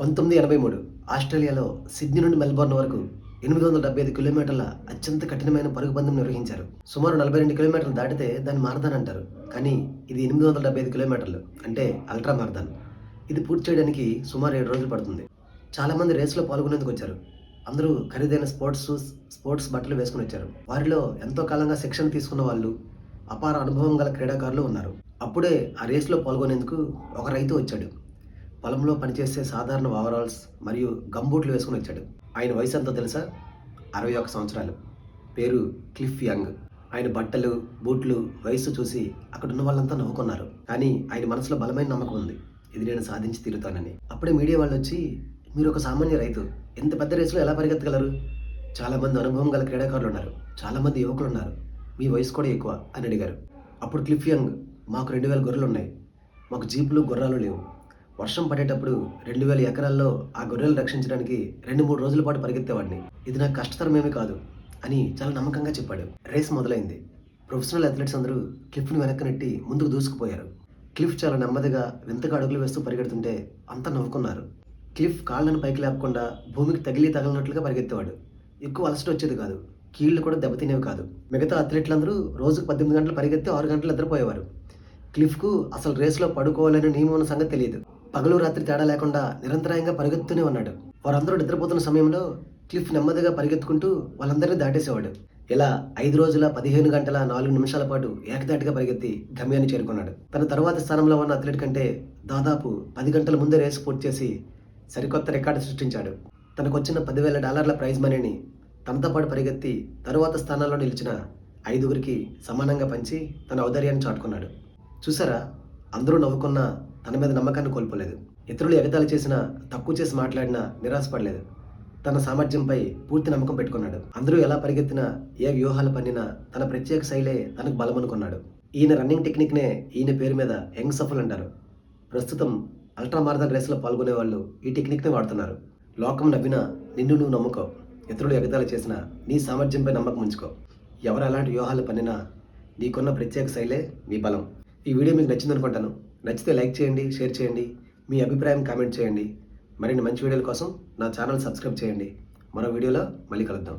1983 ఆస్ట్రేలియాలో సిడ్నీ నుండి మెల్బోర్న్ వరకు 875 కిలోమీటర్ల అత్యంత కఠినమైన పరుగు పందెం నిర్వహించారు. సుమారు 42 కిలోమీటర్లు దాటితే దాన్ని మారథాన్ అంటారు. కానీ ఇది 875 కిలోమీటర్లు అంటే అల్ట్రా మారథాన్. ఇది పూర్తి చేయడానికి సుమారు 7 రోజులు పడుతుంది. చాలామంది రేసులో పాల్గొనేందుకు వచ్చారు. అందరూ ఖరీదైన స్పోర్ట్స్ షూస్, స్పోర్ట్స్ బట్టలు వేసుకుని వచ్చారు. వారిలో ఎంతో కాలంగా శిక్షణ తీసుకున్న వాళ్ళు, అపార అనుభవం గల క్రీడాకారులు ఉన్నారు. అప్పుడే ఆ రేసులో పాల్గొనేందుకు ఒక రైతు వచ్చాడు. పొలంలో పనిచేసే సాధారణ ఓవరాల్స్ మరియు గంబూట్లు వేసుకుని వచ్చాడు. ఆయన వయసు ఎంతో తెలుసా? 61 సంవత్సరాలు. పేరు క్లిఫ్ యంగ్. ఆయన బట్టలు, బూట్లు, వయస్సు చూసి అక్కడున్న వాళ్ళంతా నవ్వుకున్నారు. కానీ ఆయన మనసులో బలమైన నమ్మకం ఉంది, ఇది నేను సాధించి తీరుతానని. అప్పుడే మీడియా వాళ్ళు వచ్చి, మీరు ఒక సామాన్య రైతు, ఇంత పెద్ద రేసులో ఎలా పరిగెత్తగలరు? చాలామంది అనుభవం గల క్రీడాకారులు ఉన్నారు, చాలామంది యువకులు ఉన్నారు, మీ వయసు కూడా ఎక్కువ అని అడిగారు. అప్పుడు క్లిఫ్ యంగ్, మాకు 2000 గొర్రెలు ఉన్నాయి, మాకు జీపులు, గుర్రాలు లేవు. వర్షం పడేటప్పుడు 2000 ఎకరాల్లో ఆ గొర్రెలు రక్షించడానికి 2-3 రోజుల పాటు పరిగెత్తేవాడిని. ఇది నాకు కష్టతరమేమీ కాదు అని చాలా నమ్మకంగా చెప్పాడు. రేస్ మొదలైంది. ప్రొఫెషనల్ అథ్లెట్స్ అందరూ క్లిఫ్ని వెనక్కి నెట్టి ముందుకు దూసుకుపోయారు. క్లిఫ్ చాలా నెమ్మదిగా వింతగా అడుగులు వేస్తూ పరిగెడుతుంటే అంతా నవ్వుకున్నారు. క్లిఫ్ కాళ్ళను పైకి లేపకుండా భూమికి తగిలినట్లుగా పరిగెత్తేవాడు. ఎక్కువ అలసట వచ్చేది కాదు, కీళ్లు కూడా దెబ్బతినేవి కాదు. మిగతా అథ్లెట్లందరూ రోజుకు 18 గంటలు పరిగెత్తి 6 గంటలు నిద్రపోయేవారు. క్లిఫ్కు అసలు రేసులో పడుకోవాలనే నియమం ఉన్న సంగతి తెలియదు. పగలు రాత్రి తేడా లేకుండా నిరంతరాయంగా పరిగెత్తుతూనే ఉన్నాడు. వారందరూ నిద్రపోతున్న సమయంలో క్లిఫ్ నెమ్మదిగా పరిగెత్తుకుంటూ వాళ్ళందరినీ దాటేసేవాడు. ఇలా 5 రోజుల 15 గంటల 4 నిమిషాల పాటు ఏకదాటిగా పరిగెత్తి గమ్యాన్ని చేరుకున్నాడు. తన తరువాతి స్థానంలో ఉన్న అథ్లెట్ కంటే దాదాపు 10 గంటల ముందే రేసు పూర్తి చేసి సరికొత్త రికార్డు సృష్టించాడు. తనకు వచ్చిన $10,000 ప్రైజ్ మనీని తనతో పాటు పరిగెత్తి తరువాత స్థానాల్లో నిలిచిన 5గురికి సమానంగా పంచి తన ఔదార్యాన్ని చాటుకున్నాడు. చూసారా, అందరూ నవ్వుకున్నా తన మీద నమ్మకాన్ని కోల్పోలేదు. ఇతరులు ఎగతాళి చేసినా, తక్కువ చేసి మాట్లాడినా నిరాశపడలేదు. తన సామర్థ్యంపై పూర్తి నమ్మకం పెట్టుకున్నాడు. అందరూ ఎలా పరిగెత్తినా, ఏ వ్యూహాలు పన్నినా తన ప్రత్యేక శైలే తనకు బలమనుకున్నాడు. ఈయన రన్నింగ్ టెక్నిక్నే ఈయన పేరు మీద యంగ్ సఫల్ అంటారు. ప్రస్తుతం అల్ట్రా మారథాన్ రేసులో పాల్గొనే వాళ్ళు ఈ టెక్నిక్నే వాడుతున్నారు. లోకం నవ్వినా నిన్ను నువ్వు నమ్ముకో. ఇతరులు ఎగతాళి చేసినా నీ సామర్థ్యంపై నమ్మకం ఉంచుకో. ఎవరు అలాంటి వ్యూహాలు పన్నినా నీకున్న ప్రత్యేక శైలే నీ బలం. ఈ వీడియో మీకు నచ్చింది అనుకుంటాను. నచ్చితే లైక్ చేయండి, షేర్ చేయండి, మీ అభిప్రాయం కామెంట్ చేయండి. మరిన్ని మంచి వీడియోల కోసం నా ఛానల్ సబ్స్క్రైబ్ చేయండి. మరో వీడియోలో మళ్ళీ కలుద్దాం.